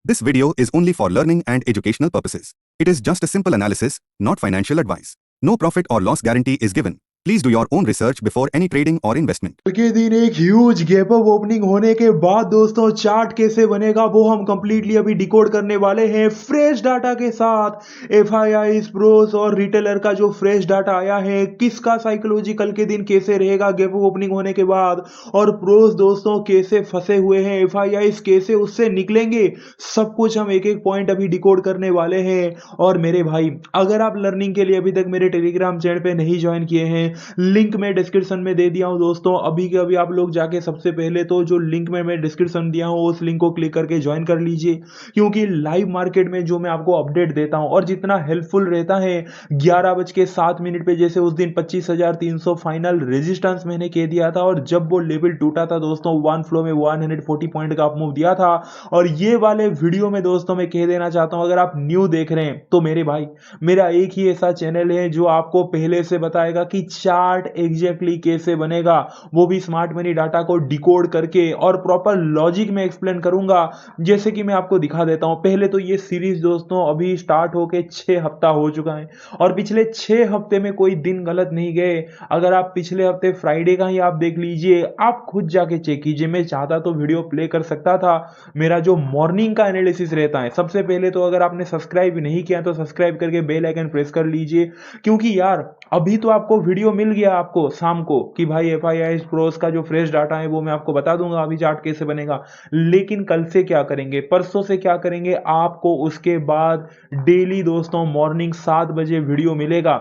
This video is only for learning and educational purposes. It is just a simple analysis, not financial advice. No profit or loss guarantee is given. Please do your own research before any trading or investment. कल के दिन एक huge gap up opening होने के बाद दोस्तों chart कैसे बनेगा वो हम कंप्लीटली अभी डिकोड करने वाले हैं फ्रेश डाटा के साथ। एफआईआई प्रोस और रिटेलर का जो फ्रेश डाटा आया है, किसका साइकोलॉजी कल के दिन कैसे रहेगा गैप अप ओपनिंग होने के बाद, और प्रोस दोस्तों कैसे फंसे हुए हैं, एफआईआई कैसे उससे निकलेंगे, सब कुछ हम एक एक पॉइंट अभी डिकोड करने वाले हैं। और मेरे भाई, अगर आप लर्निंग के लिए अभी तक मेरे टेलीग्राम चैनल पे नहीं ज्वाइन किए हैं, लिंक मैं डिस्क्रिप्शन में दे दिया हूं दोस्तों। अभी के अभी आप लोग जाके सबसे पहले तो जो लिंक में मैं डिस्क्रिप्शन दिया हूं उस लिंक को क्लिक करके ज्वाइन कर लीजिए, क्योंकि लाइव मार्केट में जो मैं आपको अपडेट देता हूं और जितना हेल्पफुल रहता है, 11:07 पे जैसे उस दिन 25,300 फाइनल रेजिस्टेंस मैंने कह दिया था, और जब वो लेवल टूटा था दोस्तों, वन फ्लो में 140 पॉइंट का अप मूव दिया था। और ये वाले वीडियो में दोस्तों मैं कह देना चाहता हूं, अगर आप न्यू देख रहे हैं तो मेरे भाई, मेरा एक ही ऐसा चैनल है जो आपको पहले से बताएगा कि चार्ट एग्जैक्टली कैसे बनेगा, वो भी स्मार्ट मनी डाटा को डिकोड करके और प्रॉपर लॉजिक में एक्सप्लेन करूंगा, जैसे कि मैं आपको दिखा देता हूं। पहले तो ये सीरीज दोस्तों अभी स्टार्ट होके 6 हफ्ता हो चुका है, और पिछले 6 हफ्ते में कोई दिन गलत नहीं गए। अगर आप पिछले हफ्ते फ्राइडे का ही आप देख लीजिए, आप खुद जाके चेक कीजिए। मैं चाहता तो वीडियो प्ले कर सकता था, मेरा जो मॉर्निंग का एनालिसिस रहता है। सबसे पहले तो अगर आपने सब्सक्राइब नहीं किया तो सब्सक्राइब करके बेल आइकन प्रेस कर लीजिए, क्योंकि यार अभी तो आपको वीडियो मिल गया आपको शाम को कि भाई एफआईआई प्रोस का जो फ्रेश डाटा है वो मैं आपको बता दूंगा अभी चार्ट कैसे बनेगा। लेकिन कल से क्या करेंगे, परसों से क्या करेंगे, आपको उसके बाद डेली दोस्तों मॉर्निंग 7 बजे वीडियो मिलेगा।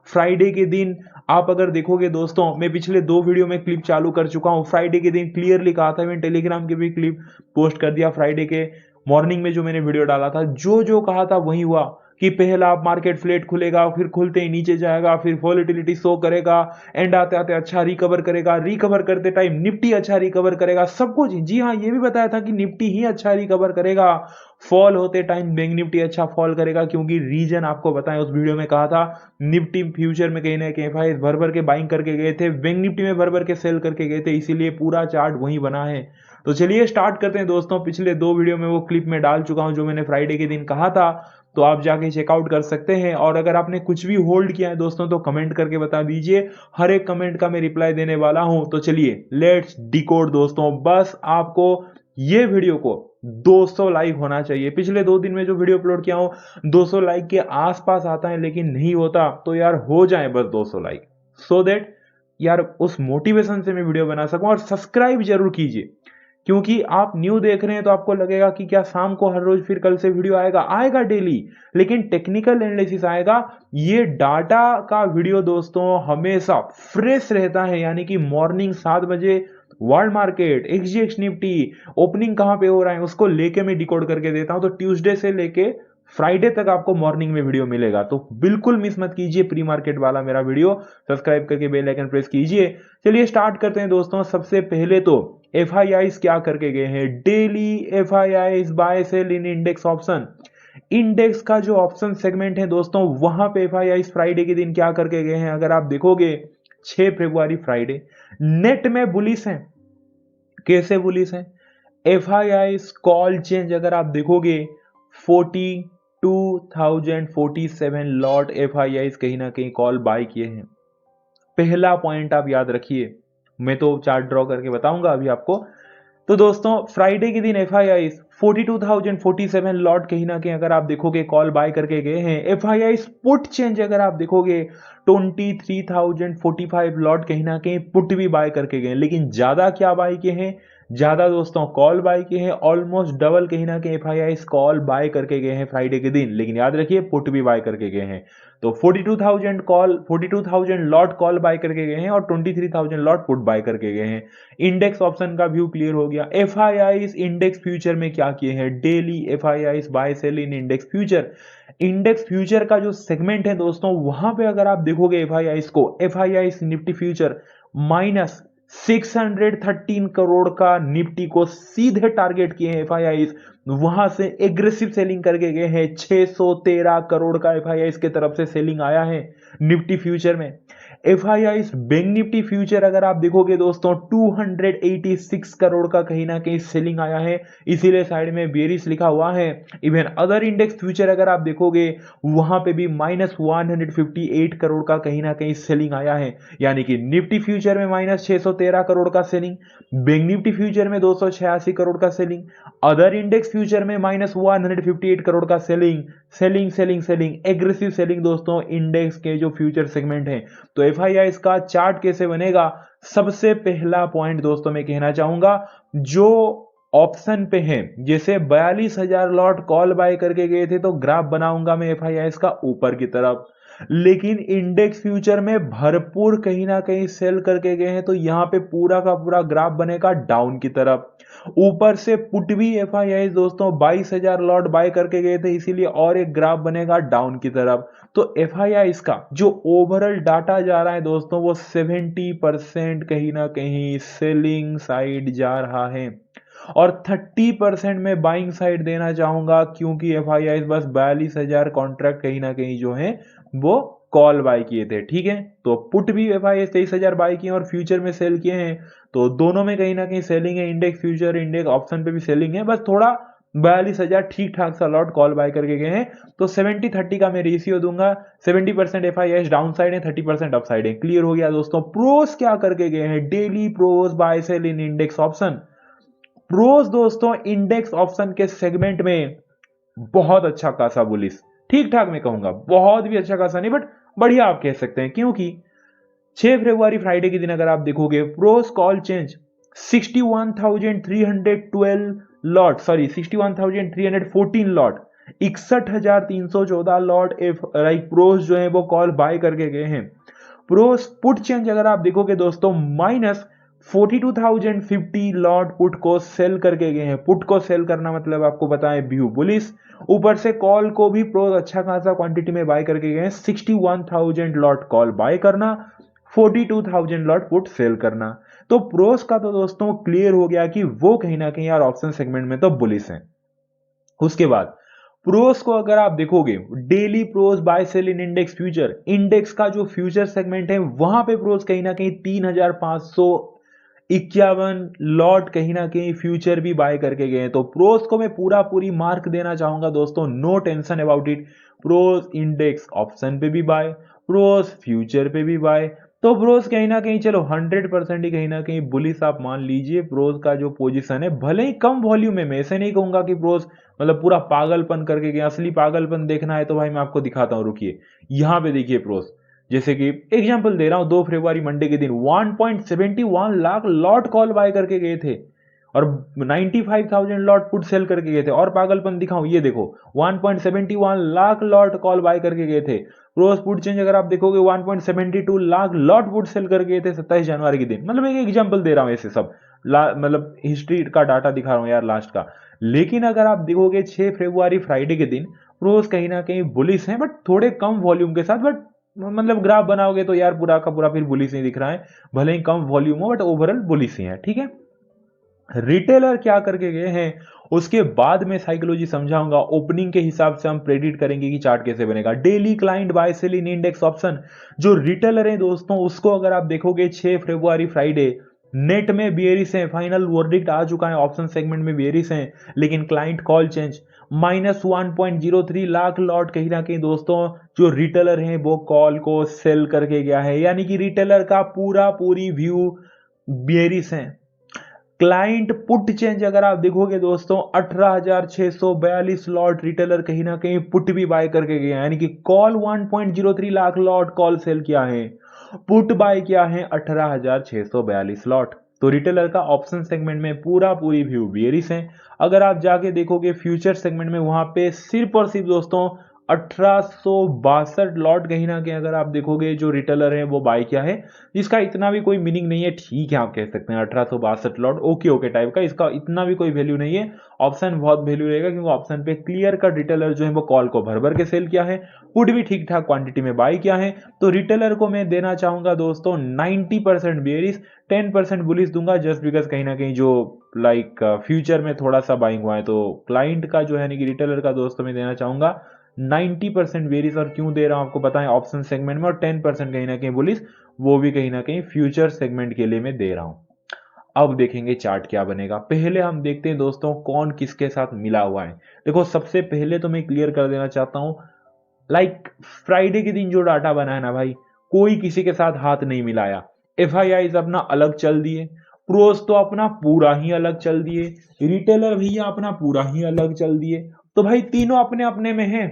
फ्राइडे के दिन आप अगर देखोगे दोस्तों, मैं पिछले 2 वीडियो में क्लिप चालू कर चुका हूं। फ्राइडे के दिन क्लियरली कहा था, मैंने टेलीग्राम के भी क्लिप पोस्ट कर दिया। फ्राइडे के मॉर्निंग में जो मैंने वीडियो डाला था, जो जो कहा था वही हुआ कि पहला मार्केट फ्लैट खुलेगा, फिर खुलते ही नीचे जाएगा, फिर वॉलेटिलिटी शो करेगा, एंड आते आते अच्छा रिकवर करेगा, रिकवर करते टाइम निफ्टी अच्छा रिकवर करेगा, सब कुछ। जी हाँ, ये भी बताया था कि निफ्टी ही अच्छा रिकवर करेगा, फॉल होते टाइम बैंक निफ्टी अच्छा फॉल करेगा, क्योंकि रीजन आपको बताएं, उस वीडियो में कहा था निफ्टी फ्यूचर में कहीं ना कहीं एफआई भर भर के बाइंग करके गए थे, बैंक निफ्टी में भर भर के सेल करके गए थे, इसीलिए पूरा चार्ट वही बना है। तो चलिए स्टार्ट करते हैं दोस्तों। पिछले 2 वीडियो में वो क्लिप में डाल चुका हूं जो मैंने फ्राइडे के दिन कहा था, तो आप जाके चेकआउट कर सकते हैं। और अगर आपने कुछ भी होल्ड किया है दोस्तों तो कमेंट करके बता दीजिए, हर एक कमेंट का मैं रिप्लाई देने वाला हूं। तो चलिए लेट्स डिकोड दोस्तों। बस आपको ये वीडियो को 200 लाइक होना चाहिए। पिछले 2 दिन में जो वीडियो अपलोड किया हूं 200 लाइक के आसपास आता है, लेकिन नहीं होता, तो यार हो जाए बस 200 लाइक, सो दैट यार उस मोटिवेशन से मैं वीडियो बना सकूं। और सब्सक्राइब जरूर कीजिए, क्योंकि आप न्यू देख रहे हैं तो आपको लगेगा कि क्या शाम को हर रोज फिर कल से वीडियो आएगा, आएगा डेली, लेकिन टेक्निकल एनालिसिस आएगा। ये डाटा का वीडियो दोस्तों हमेशा फ्रेश रहता है, यानी कि मॉर्निंग 7 बजे वर्ल्ड मार्केट, एक्सजीएक्स निफ्टी ओपनिंग कहां पे हो रहा है उसको लेके मैं डिकोड करके देता हूं। तो ट्यूसडे से लेके फ्राइडे तक आपको मॉर्निंग में वीडियो मिलेगा, तो बिल्कुल मिस मत कीजिए प्री मार्केट वाला मेरा वीडियो। सब्सक्राइब करके बेल आइकन प्रेस कीजिए। चलिए स्टार्ट करते हैं दोस्तों। सबसे पहले तो एफआईआई क्या करके गए हैं, डेली एफआईआई बाय सेल इन इंडेक्स ऑप्शन। इंडेक्स का जो ऑप्शन सेगमेंट है दोस्तों, वहां पे एफआईआई फ्राइडे के दिन क्या करके गए हैं, अगर आप देखोगे 6 फरवरी फ्राइडे नेट में बुलिश है। कैसे बुलिश है, एफआईआई कॉल चेंज अगर आप देखोगे 42,047 लॉट एफआईआई कहीं ना कहीं कॉल बाय किए हैं। पहला पॉइंट आप याद रखिए, मैं तो चार्ट ड्रॉ करके बताऊंगा अभी आपको। तो दोस्तों फ्राइडे के दिन एफआईआई 42,047 लॉट कहीं ना कहीं अगर आप देखोगे कॉल बाय करके गए हैं। एफआईआई पुट चेंज अगर आप देखोगे 23,045 लॉट कहीं ना कहीं पुट भी बाय करके गए, लेकिन ज्यादा क्या बाय किए हैं, ज्यादा दोस्तों कॉल बाय किए हैं। ऑलमोस्ट डबल कहीं ना कहीं एफआईआई कॉल बाय करके गए हैं फ्राइडे के दिन, लेकिन याद रखिए पुट भी बाय करके गए हैं। तो 42,000 लॉट कॉल बाय करके गए हैं और 23,000 लॉट पुट बाय करके गए हैं। इंडेक्स ऑप्शन का व्यू क्लियर हो गया। एफआईआई इंडेक्स फ्यूचर में क्या किए हैं, डेली एफआईआई बाय सेल इन इंडेक्स फ्यूचर। इंडेक्स फ्यूचर का जो सेगमेंट है दोस्तों, वहां पे अगर आप देखोगे एफआईआई को, FII Nifty future minus 613 crore का निफ्टी को सीधे टारगेट किए हैं एफआईआई, वहां से एग्रेसिव सेलिंग करके गए हैं। 613 करोड़ का एफआईआई के तरफ से सेलिंग आया है निफ्टी फ्यूचर में। एफआईआई बैंक निफ्टी फ्यूचर अगर आप देखोगे दोस्तों 286 करोड़ का कहीं ना कहीं सेलिंग आया है, इसीलिए साइड में बेरिश लिखा हुआ है। इवन अदर इंडेक्स फ्यूचर अगर आप देखोगे वहां पे भी -158 करोड़ का कहीं ना कहीं सेलिंग आया है, यानी कि निफ्टी फ्यूचर में -613 करोड़ का सेलिंग, बैंक निफ्टी फ्यूचर में 286 करोड़ का सेलिंग, अदर इंडेक्स फ्यूचर में -158 करोड़ का selling. Selling selling selling aggressive selling दोस्तों इंडेक्स के जो फ्यूचर सेगमेंट है। तो एफआईआई का चार्ट कैसे बनेगा, सबसे पहला पॉइंट दोस्तों मैं कहना चाहूंगा, जो ऑप्शन पे है जैसे 42,000 लॉट कॉल बाय करके गए थे तो ग्राफ बनाऊंगा मैं एफआईआई का ऊपर की तरफ, लेकिन इंडेक्स फ्यूचर में भरपूर कहीं ना कहीं सेल करके गए हैं तो यहां पे पूरा का पूरा ग्राफ बनेगा डाउन की तरफ। ऊपर से पुट भी एफआईआई दोस्तों 22,000 लॉट बाय करके गए थे, इसीलिए और एक ग्राफ बनेगा डाउन की तरफ। तो एफआईआई का जो ओवरऑल डाटा जा रहा है दोस्तों वो 70% कहीं ना कहीं सेलिंग साइड जा रहा है और 30% में बाइंग साइड देना चाहूंगा, क्योंकि एफआईआई बस 42,000 कॉन्ट्रैक्ट कहीं ना कहीं जो है वो कॉल बाय किए थे। ठीक है, तो पुट भी एफआईआई 23,000 बाय किए और फ्यूचर में सेल किए हैं, तो दोनों में कहीं ना कहीं सेलिंग है। इंडेक्स फ्यूचर इंडेक्स ऑप्शन पे भी सेलिंग है, बस थोड़ा 42,000 ठीक ठाक सा लॉट कॉल बाय करके गए हैं। तो 70-30 का मैं रेशियो दूंगा, 70% एफआईआई डाउन साइड है, 30% अप साइड है। क्लियर हो गया दोस्तों। प्रोस क्या करके गए हैं, डेली प्रोस बाय सेल इन इंडेक्स ऑप्शन। प्रोस दोस्तों इंडेक्स ऑप्शन के सेगमेंट में बहुत अच्छा खासा बुलिस, ठीक ठाक मैं कहूंगा, बहुत भी अच्छा खासा नहीं बट बढ़िया आप कह सकते हैं, क्योंकि 6 फरवरी फ्राइडे के दिन अगर आप देखोगे pros call change 61,312 lot, sorry 61,314 lot, 61,314 lot pros जो है वो कॉल बाय करके गए हैं। प्रोस पुट चेंज अगर आप देखोगे दोस्तों -42,050 लॉट पुट को सेल करके गए हैं। पुट को सेल करना मतलब आपको बताएं व्यू बुलिस, ऊपर से कॉल को भी प्रोस अच्छा खासा क्वांटिटी में बाय करके गए हैं। 61,000 लॉट कॉल बाय करना, 42,000 लॉट पुट सेल करना। तो प्रोस का तो दोस्तों क्लियर हो गया कि वो कहीं ना कहीं यार ऑप्शन सेगमेंट में तो बुलिस है। उसके बाद प्रोस को अगर आप देखोगे डेली प्रोस बाय सेल इन इंडेक्स फ्यूचर, इंडेक्स का जो फ्यूचर सेगमेंट है वहां पे प्रोस कहीं ना कहीं 3,551 लॉट कहीं ना कहीं फ्यूचर भी बाय करके गए हैं। तो प्रोस को मैं पूरा पूरी मार्क देना चाहूंगा दोस्तों, no tension about it. Pros index option पे भी बाय, प्रोस फ्यूचर पे भी बाय। तो प्रोस कहीं ना कहीं चलो 100% ही कहीं ना कहीं बुलिस आप मान लीजिए प्रोस का जो पोजीशन है, भले ही कम वॉल्यूम में। मैं ऐसे नहीं कहूंगा कि प्रोस मतलब पूरा पागलपन करके गया, असली पागलपन देखना है तो भाई मैं आपको दिखाता हूं, रुकिए। यहां पे देखिए प्रोस, जैसे कि एग्जांपल दे रहा हूं, 2 फरवरी मंडे के दिन 1.71 लाख लॉट कॉल बाय करके गए थे और 95,000 लॉट पुट सेल करके गए थे। और पागलपन दिखाऊं, ये देखो 1.71 लाख लॉट कॉल बाय करके गए थे। रोज पुट चेंज अगर आप देखोगे 1.72 लाख लॉट पुट सेल करके गए थे 27 जनवरी के दिन। मतलब एक एग्जांपल दे रहा हूं, ऐसे सब मतलब हिस्ट्री का डाटा दिखा रहा हूं यार लास्ट का। लेकिन अगर आप देखोगे 6 फरवरी फ्राइडे के दिन रोज कहीं ना कहीं बुलिस है, बट थोड़े कम वॉल्यूम के साथ। बट मतलब ग्राफ बनाओगे तो यार पूरा का पूरा फिर बुलिस ही दिख रहा है, भले ही कम वॉल्यूम हो बट ओवरऑल बुलिस ही है। ठीक है, रिटेलर क्या करके गए हैं उसके बाद में साइकोलॉजी समझाऊंगा। ओपनिंग के हिसाब से हम प्रेडिक्ट करेंगे कि चार्ट कैसे बनेगा। डेली क्लाइंट बाय सेल इन इंडेक्स ऑप्शन, जो रिटेलर है दोस्तों उसको अगर आप देखोगे 6 फरवरी फ्राइडे नेट में बियरिश है, फाइनल वर्डिक्ट आ चुका है, ऑप्शन सेगमेंट में बियरिश है, लेकिन client call change -1.03 lakh lot कहीं ना कहीं दोस्तों जो रिटेलर है वो कॉल को सेल करके गया है, यानी कि रिटेलर का पूरी व्यू बियरिश है। क्लाइंट पुट चेंज अगर आप देखोगे दोस्तों 18,642 लॉट रिटेलर कहीं ना कहीं पुट भी बाय करके गए, यानी कि call 1.03 lakh lot call sell किया है, पुट बाय किया है 18,642 लॉट। तो रिटेलर का ऑप्शन सेगमेंट में पूरी व्यू बेरिश है। अगर आप जाके देखोगे फ्यूचर सेगमेंट में वहां पे सिर्फ और सिर्फ दोस्तों 1862 लॉट कहीं ना कहीं अगर आप देखोगे जो रिटेलर है वो बाय किया है, जिसका इतना भी कोई मीनिंग नहीं है। ठीक है, आप कह सकते हैं 1862 लॉट ओके टाइप का, इसका इतना भी कोई वैल्यू नहीं है। ऑप्शन बहुत वैल्यू रहेगा क्योंकि ऑप्शन पे क्लियर कट रिटेलर जो है वो कॉल को भर भर के सेल किया है, पुट भी ठीक ठाक क्वांटिटी में बाय किया है। तो रिटेलर को मैं देना चाहूंगा दोस्तों 90% बेयरिश, 10% बुलिश दूंगा, जस्ट बिकॉज कहीं ना कहीं जो लाइक फ्यूचर में थोड़ा सा बाइंग हुआ है, तो क्लाइंट का जो है कि रिटेलर का दोस्तों मैं देना चाहूंगा 90% बेरिश। और क्यों दे रहा हूं आपको पता है, ऑप्शन सेगमेंट में, और 10% कहीं ना कहीं बुलिश, वो भी कहीं ना कहीं फ्यूचर सेगमेंट के लिए मैं दे रहा हूं। अब देखेंगे चार्ट क्या बनेगा। पहले हम देखते हैं दोस्तों कौन किसके साथ मिला हुआ है। देखो सबसे पहले तो मैं क्लियर कर देना चाहता हूं, लाइक फ्राइडे के दिन जो डाटा बना है ना भाई, कोई किसी के साथ हाथ नहीं मिलाया। एफआईआईज अपना अलग चल दिए, प्रोस तो अपना पूरा ही अलग चल दिए, रिटेलर भैया अपना पूरा ही अलग चल दिए। तो भाई तीनों अपने अपने में हैं,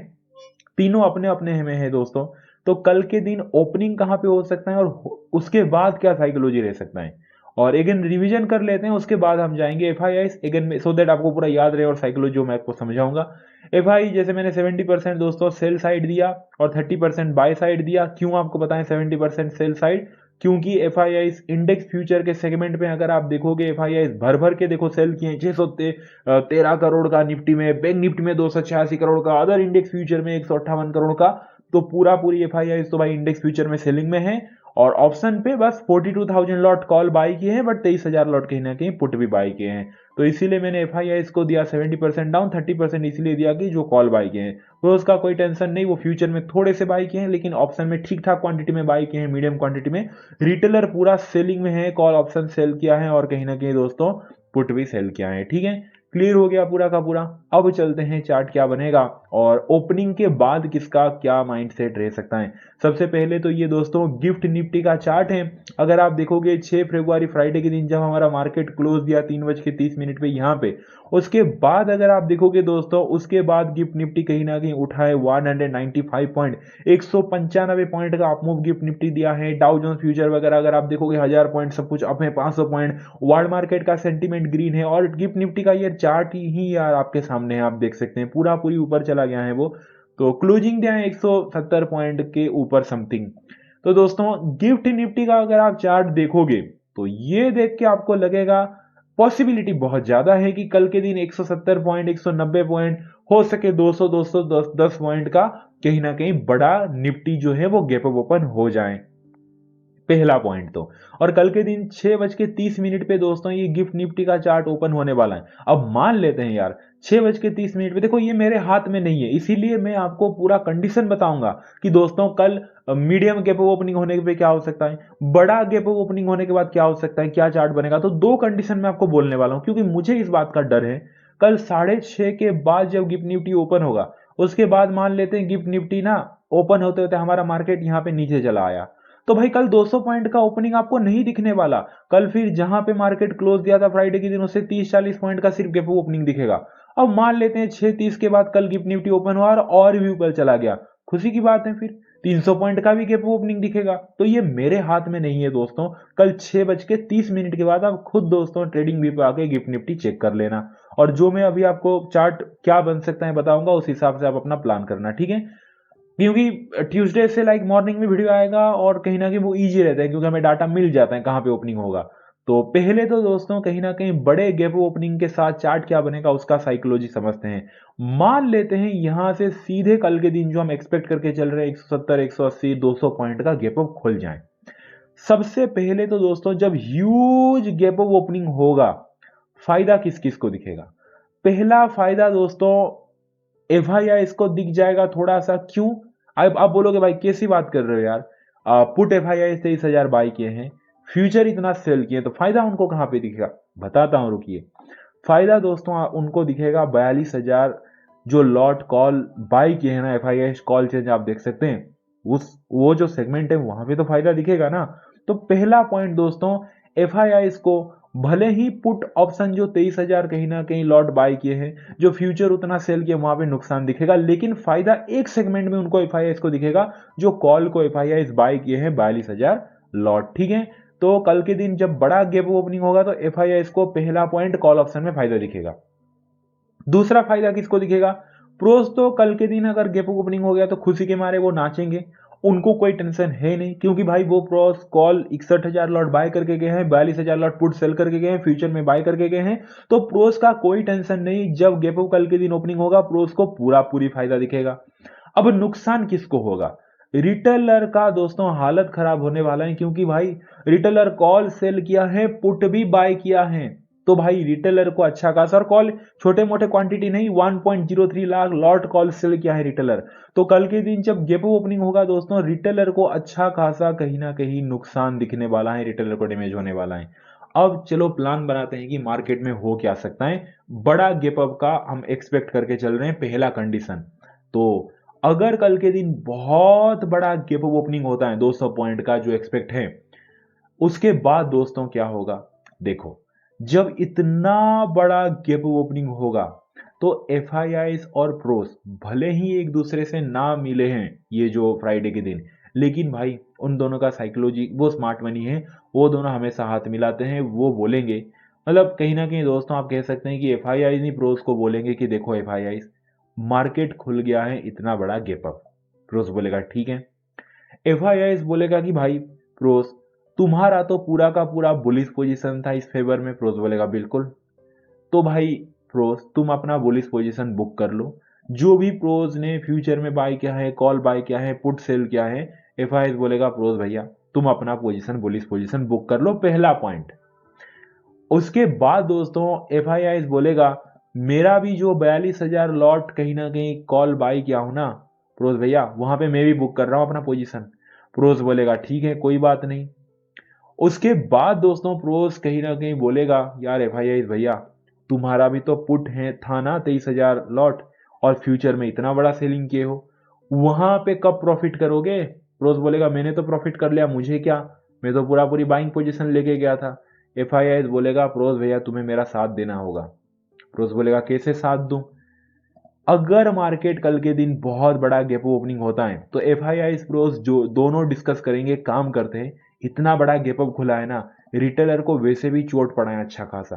तीनों अपने अपने में है दोस्तों। तो कल के दिन ओपनिंग कहां पे हो सकता है और उसके बाद क्या साइकोलॉजी रह सकता है, और अगेन रिवीजन कर लेते हैं, उसके बाद हम जाएंगे एफआईआई अगेन, सो दैट आपको पूरा याद रहे और साइकोलॉजी जो मैं आपको समझाऊंगा। एफआई जैसे मैंने 70% दोस्तों सेल साइड दिया और 30% बाय साइड दिया। क्यों आपको बताएं 70% सेल साइड, क्योंकि एफआईआई इंडेक्स फ्यूचर के सेगमेंट में अगर आप देखोगे एफआईआई भर भर के देखो सेल किए 613 करोड़ का निफ्टी में, बैंक निफ्टी में 286 करोड़ का, अदर इंडेक्स फ्यूचर में 158 करोड़ का। तो पूरा पूरी एफआईआई तो भाई इंडेक्स फ्यूचर में सेलिंग में है, और ऑप्शन पे बस 42,000 लॉट कॉल बाई किए हैं, बट 23,000 लॉट कहीं ना कहीं पुट भी बाई किए हैं। तो इसीलिए मैंने एफआईआई को दिया 70% डाउन, 30% इसलिए दिया कि जो कॉल बाई किए हैं वो उसका कोई टेंशन नहीं, वो फ्यूचर में थोड़े से बाई किए हैं, लेकिन ऑप्शन में ठीक ठाक क्वांटिटी में बाई किए हैं, मीडियम क्वांटिटी में। रिटेलर पूरा सेलिंग में है, कॉल ऑप्शन सेल किया है, और कहीं ना कहीं दोस्तों पुट भी सेल किया है। ठीक है, क्लियर हो गया पूरा का पूरा। अब चलते हैं चार्ट क्या बनेगा और ओपनिंग के बाद किसका क्या माइंडसेट रह सकता है। सबसे पहले तो ये दोस्तों गिफ्ट निफ्टी का चार्ट है। अगर आप देखोगे 6 फरवरी फ्राइडे के दिन जब हमारा मार्केट क्लोज दिया 3:30 पे यहाँ पे, उसके बाद अगर आप देखोगे दोस्तों, उसके बाद गिफ्ट निफ्टी कहीं ना कहीं उठाए 195 पॉइंट, 195 पॉइंट का अपमूव गिफ्ट निफ्टी दिया है। डाउ जोन्स फ्यूचर वगैरह अगर आप देखोगे 1000 पॉइंट सब कुछ अप है, 500 पॉइंट। वर्ल्ड मार्केट का सेंटीमेंट ग्रीन है, और गिफ्ट निफ्टी का ये चार्ट ही यार आपके सामने है, आप देख सकते हैं पूरा पूरी ऊपर चला गया है वो। तो क्लोजिंग दिया है 170 पॉइंट के ऊपर समथिंग। तो दोस्तों गिफ्ट निफ्टी का अगर आप चार्ट देखोगे तो ये देख के आपको लगेगा पॉसिबिलिटी बहुत ज्यादा है कि कल के दिन 170 पॉइंट, 190 पॉइंट, हो सके 200 210 पॉइंट का कहीं ना कहीं बड़ा निफ्टी जो है वो गैप अप ओपन हो जाए, पहला पॉइंट तो। और कल के दिन 6:30 पे दोस्तों ये गिफ्ट निफ्टी का चार्ट ओपन होने वाला है। अब मान लेते हैं यार 6:30 पे, देखो ये मेरे हाथ में नहीं है, इसीलिए मैं आपको पूरा कंडीशन बताऊंगा कि दोस्तों कल मीडियम गैप ओपनिंग होने पे क्या हो सकता है, बड़ा गैप ओपनिंग होने के बाद क्या हो सकता है, क्या चार्ट बनेगा। तो दो कंडीशन मैं आपको बोलने वाला हूं, क्योंकि मुझे इस बात का डर है कल 6:30 के बाद जब गिफ्ट निफ्टी ओपन होगा, उसके बाद मान लेते हैं गिफ्ट निफ्टी ना ओपन होते होते हमारा मार्केट यहाँ पे नीचे चला आया, तो भाई कल 200 पॉइंट का ओपनिंग आपको नहीं दिखने वाला। कल फिर जहां पे मार्केट क्लोज दिया था फ्राइडे के दिन, उससे 30-40 पॉइंट का सिर्फ गैप ओपनिंग दिखेगा। अब मान लेते हैं 6:30 के बाद कल गिफ्ट निफ्टी ओपन हुआ और भी ऊपर चला गया, खुशी की बात है, फिर 300 पॉइंट का भी गैप ओपनिंग दिखेगा। तो ये मेरे हाथ में नहीं है दोस्तों। कल 6:30 के बाद आप खुद दोस्तों ट्रेडिंग व्यू पे आके गिफ्ट निफ्टी चेक कर लेना, और जो मैं अभी आपको चार्ट क्या बन सकता है बताऊंगा, उस हिसाब से आप अपना प्लान करना, ठीक है। क्योंकि ट्यूसडे से लाइक मॉर्निंग में वीडियो आएगा, और कहीं ना कहीं वो इजी रहता है क्योंकि हमें डाटा मिल जाता है कहाँ पे ओपनिंग होगा। तो पहले तो दोस्तों कहीं ना कहीं बड़े गैप ओपनिंग के साथ चार्ट क्या बनेगा उसका साइकोलॉजी समझते हैं। मान लेते हैं यहां से सीधे कल के दिन जो हम एक्सपेक्ट करके चल रहे हैं 170, 180, 200 पॉइंट का गैप अप खुल जाए। सबसे पहले तो दोस्तों जब ह्यूज गैप अप ओपनिंग होगा, फायदा किस किस को दिखेगा। पहला फायदा दोस्तों एफआईआई इसको दिख जाएगा थोड़ा सा। क्यों, अब आप बोलोगे भाई कैसी बात कर रहे हो यार, पुट एफआईआई 23,000 बाई किए हैं, फ्यूचर इतना सेल किए, तो फायदा उनको कहां पे दिखेगा, बताता हूं रुकिए। फायदा दोस्तों उनको दिखेगा 42,000 जो लॉट कॉल बाई किए हैं ना, एफआईआई कॉल चेंज आप देख सकते हैं, उस वो जो सेगमेंट है वहां पे तो फायदा दिखेगा ना। तो पहला पॉइंट दोस्तों, एफआईआई को भले ही पुट ऑप्शन जो 23,000 कहीं ना कहीं लॉट बाय किए हैं, जो फ्यूचर उतना सेल किया वहां पे नुकसान दिखेगा, लेकिन फायदा एक सेगमेंट में उनको एफआईआई को दिखेगा, जो कॉल को एफआईआई बाय किए हैं 42,000 लॉट, ठीक है। तो कल के दिन जब बड़ा गैप ओपनिंग होगा तो एफआईआई को पहला पॉइंट कॉल ऑप्शन में फायदा दिखेगा। दूसरा फायदा किसको दिखेगा, प्रोस तो कल के दिन अगर गैप ओपनिंग हो गया तो खुशी के मारे वो नाचेंगे, उनको कोई टेंशन है नहीं, क्योंकि भाई वो प्रोस कॉल 61,000 लॉट बाय करके गए हैं, 42,000 लॉट पुट सेल करके गए हैं, फ्यूचर में बाय करके गए हैं। तो प्रोस का कोई टेंशन नहीं, जब गैप अप कल के दिन ओपनिंग होगा प्रोस को पूरा पूरी फायदा दिखेगा। अब नुकसान किसको होगा, रिटेलर का दोस्तों हालत खराब होने वाला है, क्योंकि भाई रिटेलर कॉल सेल किया है, पुट भी बाय किया है, तो भाई रिटेलर को अच्छा खासा, और कॉल छोटे मोटे क्वांटिटी नहीं, 1.03 लाख लॉट कॉल सेल किया है रिटेलर। तो कल के दिन जब गैप ओपनिंग होगा दोस्तों, रिटेलर को अच्छा खासा कहीं ना कहीं नुकसान दिखने वाला है, रिटेलर को डैमेज होने वाला है। अब चलो प्लान बनाते हैं कि मार्केट में हो क्या सकता है। बड़ा गैप अप का हम एक्सपेक्ट करके चल रहे हैं, पहला कंडीशन। तो अगर कल के दिन बहुत बड़ा गैप अप ओपनिंग होता है 200 पॉइंट का जो एक्सपेक्ट है, उसके बाद दोस्तों क्या होगा, देखो जब इतना बड़ा गैप ओपनिंग होगा तो एफ और प्रोस भले ही एक दूसरे से ना मिले हैं ये जो फ्राइडे के दिन, लेकिन भाई उन दोनों का साइकोलॉजी, वो स्मार्ट मनी है, वो दोनों हमेशा हाथ मिलाते हैं। वो बोलेंगे, मतलब कहीं ना कहीं दोस्तों आप कह सकते हैं कि एफ नहीं प्रोस को बोलेंगे कि देखो एफ मार्केट खुल गया है, इतना बड़ा गैप अप। प्रोस बोलेगा ठीक है। एफ बोलेगा कि भाई प्रोस, तुम्हारा तो पूरा का पूरा बुलिश पोजीशन था इस फेवर में। प्रोस बोलेगा बिल्कुल। तो भाई प्रोस, तुम अपना बुलिश पोजीशन बुक कर लो। जो भी प्रोस ने फ्यूचर में बाय किया है, कॉल बाय किया है, पुट सेल किया है, एफ बोलेगा प्रोस भैया तुम अपना पोजीशन, बुलिश पोजीशन बुक कर लो, पहला पॉइंट। उसके बाद दोस्तों एफ बोलेगा मेरा भी जो 42,000 लॉट कहीं ना कहीं कॉल बाय किया हूं ना प्रोस भैया, वहां पे मैं भी बुक कर रहा हूं अपना पोजीशन। प्रोस बोलेगा ठीक है कोई बात नहीं। उसके बाद दोस्तों प्रोस कहीं ना कहीं बोलेगा यार एफ भैया, तुम्हारा भी तो पुट है था ना 23,000 लॉट, और फ्यूचर में इतना बड़ा सेलिंग किए हो, वहां पे कब प्रॉफिट करोगे। प्रोस बोलेगा मैंने तो प्रॉफिट कर लिया, मुझे क्या, मैं तो पूरा पूरी बाइंग पोजीशन लेके गया था। एफ बोलेगा प्रोस भैया तुम्हें मेरा साथ देना होगा। प्रोस बोलेगा कैसे साथ दूं। अगर मार्केट कल के दिन बहुत बड़ा गैप ओपनिंग होता है तो एफ प्रोस जो दोनों डिस्कस करेंगे, काम करते हैं। इतना बड़ा गैप अप खुला है ना, रिटेलर को वैसे भी चोट पड़ा है अच्छा खासा,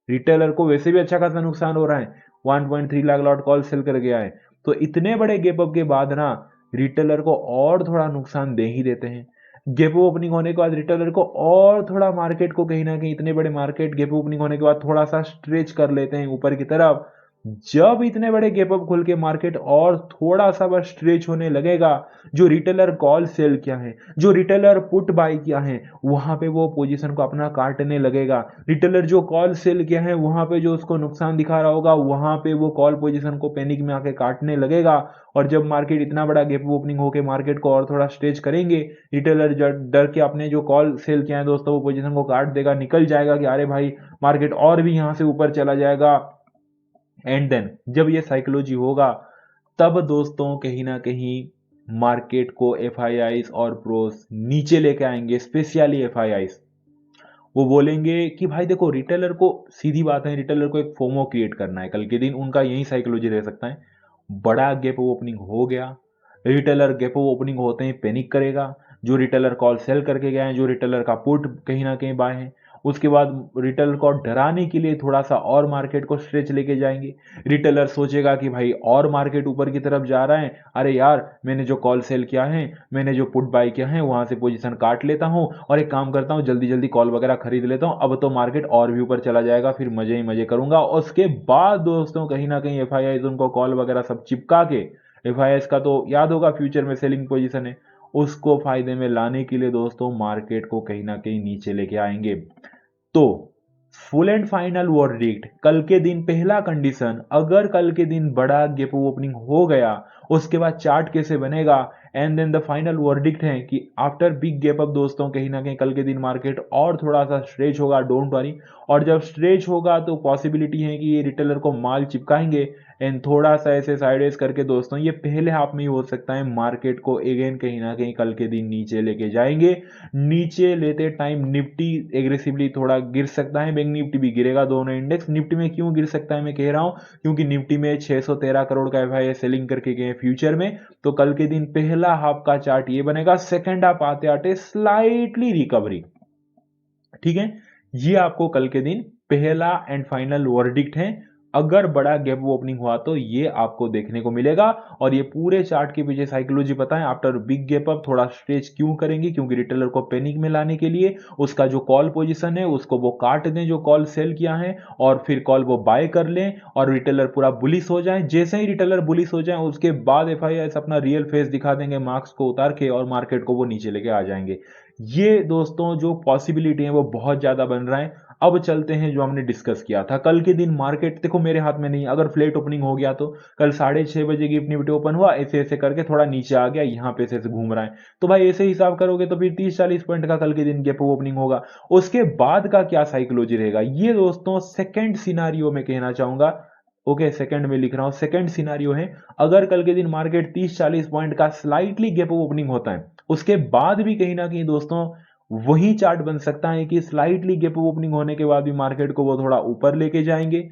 रिटेलर को वैसे भी अच्छा खासा नुकसान हो रहा है, 1.3 लाख लॉट कॉल सेल कर गया है। तो इतने बड़े गैप अप के बाद ना रिटेलर को और थोड़ा नुकसान दे ही देते हैं। गैप ओपनिंग होने के बाद रिटेलर को और थोड़ा मार्केट को कहीं ना कहीं, इतने बड़े मार्केट गैप ओपनिंग होने के बाद थोड़ा सा स्ट्रेच कर लेते हैं ऊपर की तरफ। जब इतने बड़े गैप अप खुल के मार्केट और थोड़ा सा बस स्ट्रेच होने लगेगा, जो रिटेलर कॉल सेल किया है, जो रिटेलर पुट बाय किया है, वहां पे वो पोजीशन को अपना काटने लगेगा। रिटेलर जो कॉल सेल किया है वहां पे जो उसको नुकसान दिखा रहा होगा, वहां पे वो कॉल पोजीशन को पैनिक में आके काटने लगेगा। और जब मार्केट इतना बड़ा गैप ओपनिंग होकर मार्केट को और थोड़ा स्ट्रेच करेंगे, रिटेलर डर के अपने जो कॉल सेल किया है दोस्तों वो पोजीशन को काट देगा, निकल जाएगा कि अरे भाई मार्केट और भी यहां से ऊपर चला जाएगा। एंड देन जब ये साइकोलॉजी होगा, तब दोस्तों कहीं ना कहीं मार्केट को एफ और प्रोस नीचे लेके आएंगे, स्पेशली एफ। वो बोलेंगे कि भाई देखो रिटेलर को, सीधी बात है, रिटेलर को एक फोमो क्रिएट करना है कल के दिन, उनका यही साइकोलॉजी रह सकता है। बड़ा गैप ओपनिंग हो गया, रिटेलर गैप ओपनिंग होते ही पैनिक करेगा। जो रिटेलर कॉल सेल करके गए हैं, जो रिटेलर का पुट कहीं ना कहीं बाय है, उसके बाद रिटेलर को डराने के लिए थोड़ा सा और मार्केट को स्ट्रेच लेके जाएंगे। रिटेलर सोचेगा कि भाई और मार्केट ऊपर की तरफ जा रहा है, अरे यार मैंने जो कॉल सेल किया है, मैंने जो पुट बाय किया है, वहां से पोजीशन काट लेता हूँ और एक काम करता हूँ जल्दी जल्दी कॉल वगैरह खरीद लेता हूँ, अब तो मार्केट और भी ऊपर चला जाएगा, फिर मजे ही मजे करूंगा। और उसके बाद दोस्तों कहीं ना कहीं एफ उनको कॉल वगैरह सब चिपका के, एफ का तो याद होगा फ्यूचर में सेलिंग पोजीशन है, उसको फायदे में लाने के लिए दोस्तों मार्केट को कहीं ना कहीं नीचे लेके आएंगे। तो फुल एंड फाइनल वर्डिक्ट, कल के दिन पहला कंडीशन, अगर कल के दिन बड़ा गैप ओपनिंग हो गया, उसके बाद चार्ट कैसे बनेगा, and then the final verdict है कि आफ्टर बिग गैप अप दोस्तों कहीं ना कहीं कल के दिन मार्केट और थोड़ा सा स्ट्रेच होगा, डोंट वरी। और जब स्ट्रेच होगा तो पॉसिबिलिटी है कि ये रिटेलर को माल चिपकाएंगे, एंड थोड़ा सा ऐसे साइडवेज करके दोस्तों ये पहले हाफ में ही हो सकता है मार्केट को अगेन कहीं ना कहीं कल के दिन नीचे लेके जाएंगे। नीचे लेते टाइम निफ्टी एग्रेसिवली थोड़ा गिर सकता है, बैंक निफ्टी भी गिरेगा, दोनों इंडेक्स। निफ्टी में क्यों गिर सकता है मैं कह रहा हूं, क्योंकि निफ्टी में 613 करोड़ का एफ सेलिंग करके गए फ्यूचर में। तो कल के दिन पहला हाफ का चार्ट ये बनेगा, सेकेंड हाफ आते आते स्लाइटली रिकवरी। ठीक है, ये आपको कल के दिन पहला एंड फाइनल वर्डिक्ट है। अगर बड़ा गैप ओपनिंग हुआ तो ये आपको देखने को मिलेगा। और ये पूरे चार्ट के पीछे साइकोलॉजी पता है, आफ्टर बिग गैप अप थोड़ा स्ट्रेच क्यों करेंगे, क्योंकि रिटेलर को पैनिक में लाने के लिए उसका जो कॉल पोजीशन है उसको वो काट दें जो कॉल सेल किया है, और फिर कॉल वो बाय कर लें और रिटेलर पूरा बुलिश हो जाए। जैसे ही रिटेलर बुलिश हो जाए उसके बाद एफ अपना रियल फेस दिखा देंगे मार्क्स को उतार के, और मार्केट को वो नीचे लेके आ जाएंगे। ये दोस्तों जो पॉसिबिलिटी है वो बहुत ज्यादा बन रहा है। अब चलते हैं जो हमने डिस्कस किया था कल के दिन मार्केट, देखो मेरे हाथ में नहीं, अगर फ्लैट ओपनिंग हो गया तो कल 6:30 बजे गिफ्ट निफ्टी ओपन हुआ, ऐसे ऐसे करके थोड़ा नीचे आ गया, यहाँ पे ऐसे ऐसे घूम रहा है, तो भाई ऐसे हिसाब करोगे तो फिर 30-40 पॉइंट का कल के दिन गैप ओपनिंग होगा। उसके बाद का क्या साइकोलॉजी रहेगा, ये दोस्तों सेकंड सिनारियो में कहना चाहूंगा। ओके, सेकंड में लिख रहा हूं, सेकंड सिनारियो है, अगर कल के दिन मार्केट 30-40 पॉइंट का स्लाइटली गैप ओपनिंग होता है, उसके बाद भी कहीं ना कहीं दोस्तों वही चार्ट बन सकता है कि स्लाइटली गैप ओपनिंग होने के बाद भी मार्केट को वो थोड़ा ऊपर लेके जाएंगे,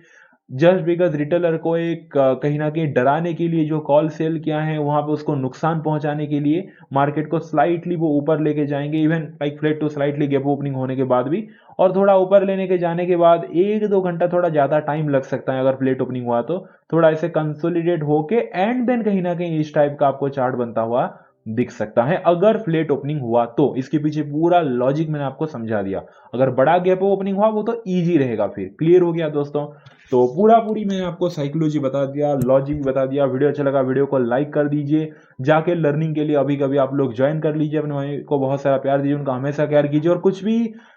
जस्ट बिकॉज रिटेलर को एक कहीं ना कहीं डराने के लिए जो कॉल सेल किया है वहां पे उसको नुकसान पहुंचाने के लिए मार्केट को स्लाइटली वो ऊपर लेके जाएंगे, even like flat to slightly gap opening होने के बाद भी। और थोड़ा ऊपर लेने के जाने के बाद 1-2 घंटा थोड़ा ज्यादा टाइम लग सकता है, अगर फ्लैट ओपनिंग हुआ तो थोड़ा ऐसे कंसोलिडेट होके एंड देन कहीं ना कहीं इस टाइप का आपको चार्ट बनता हुआ दिख सकता है, अगर फ्लैट ओपनिंग हुआ तो। इसके पीछे पूरा लॉजिक मैंने आपको समझा दिया। अगर बड़ा गैप ओपनिंग हुआ वो तो इजी रहेगा, फिर क्लियर हो गया दोस्तों। तो पूरा पूरी मैंने आपको साइकोलॉजी बता दिया, लॉजिक भी बता दिया। वीडियो अच्छा लगा वीडियो को लाइक कर दीजिए, जाके लर्निंग के लिए अभी कभी आप लोग ज्वाइन कर लीजिए, अपने भाई को बहुत सारा प्यार दीजिए, उनका हमेशा केयर कीजिए, और कुछ भी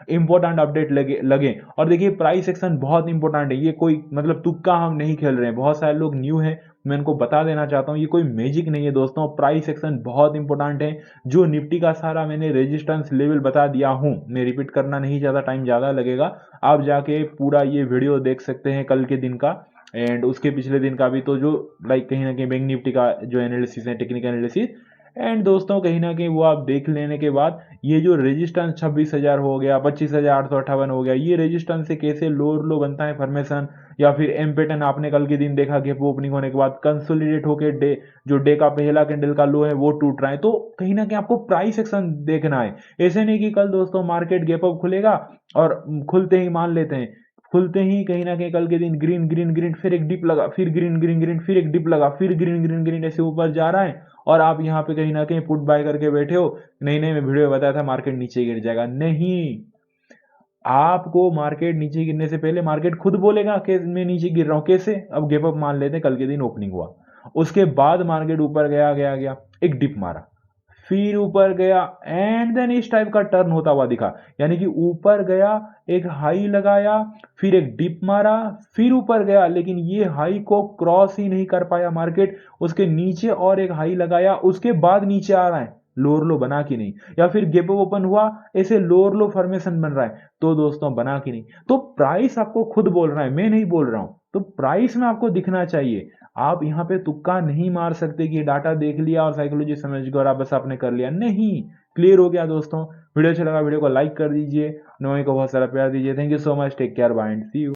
इंपॉर्टेंट अपडेट लगे। और देखिए प्राइस एक्शन बहुत इंपॉर्टेंट है, ये कोई मतलब तुक्का हम नहीं खेल रहे हैं, बहुत सारे लोग न्यू हैं, मैं इनको बता देना चाहता हूँ ये कोई मैजिक नहीं है दोस्तों, प्राइस एक्शन बहुत इंपॉर्टेंट है। जो निफ्टी का सारा मैंने रेजिस्टेंस लेवल बता दिया हूँ, मैं रिपीट करना नहीं चाहता, टाइम ज़्यादा लगेगा, आप जाके पूरा ये वीडियो देख सकते हैं कल के दिन का एंड उसके पिछले दिन का भी, तो जो लाइक कहीं ना कहीं बैंक निफ्टी का जो एनालिसिस है, टेक्निकल एनालिसिस, एंड दोस्तों कहीं ना कहीं वो आप देख लेने के बाद ये जो रेजिस्टेंस 26,000 हो गया, 25,858 हो गया, ये रेजिस्टेंस से कैसे लोअर लो बनता है फॉर्मेशन, या फिर एम पैटर्न आपने कल के दिन देखा गैप ओपनिंग होने के बाद कंसोलिडेट होकर डे जो डे का पहला कैंडल का लो है वो टूट रहा है, तो कहीं ना कहीं आपको प्राइस एक्शन देखना है। ऐसे नहीं कि कल दोस्तों मार्केट गैप अप खुलेगा और खुलते ही मान लेते हैं, खुलते ही कहीं ना कहीं कल के दिन ग्रीन ग्रीन ग्रीन, फिर एक डिप लगा, फिर ग्रीन ग्रीन ग्रीन, फिर एक डिप लगा, फिर ग्रीन ग्रीन ग्रीन, ऐसे ऊपर जा रहा है, और आप यहाँ पे कहीं ना कहीं पुट बाय करके बैठे हो। नहीं नहीं, मैं वीडियो में बताया था मार्केट नीचे गिर जाएगा, नहीं, आपको मार्केट नीचे गिरने से पहले मार्केट खुद बोलेगा कि मैं नीचे गिर रहा हूं, कैसे, अब गैप अप मान लेते हैं, कल के दिन ओपनिंग हुआ, उसके बाद मार्केट ऊपर गया गया गया, एक डिप मारा, फिर ऊपर गया, एंड देन इस टाइप का टर्न होता हुआ दिखा, यानी कि ऊपर गया, एक हाई लगाया, फिर एक डिप मारा, फिर ऊपर गया, लेकिन ये हाई को क्रॉस ही नहीं कर पाया मार्केट, उसके नीचे और एक हाई लगाया, उसके बाद नीचे आ रहा है, लोअर लो बना कि नहीं, या फिर गैप अप ओपन हुआ, ऐसे लोअर लो फॉर्मेशन बन रहा है, तो दोस्तों बना कि नहीं, तो प्राइस आपको खुद बोल रहा है, मैं नहीं बोल रहा हूं, तो प्राइस में आपको दिखना चाहिए। आप यहाँ पे तुक्का नहीं मार सकते कि डाटा देख लिया और साइकोलॉजी समझ गए और आप बस आपने कर लिया, नहीं। क्लियर हो गया दोस्तों। वीडियो अच्छा लगा वीडियो को लाइक कर दीजिए, नोए को बहुत सारा प्यार दीजिए। Thank you so much, take care, bye and see you.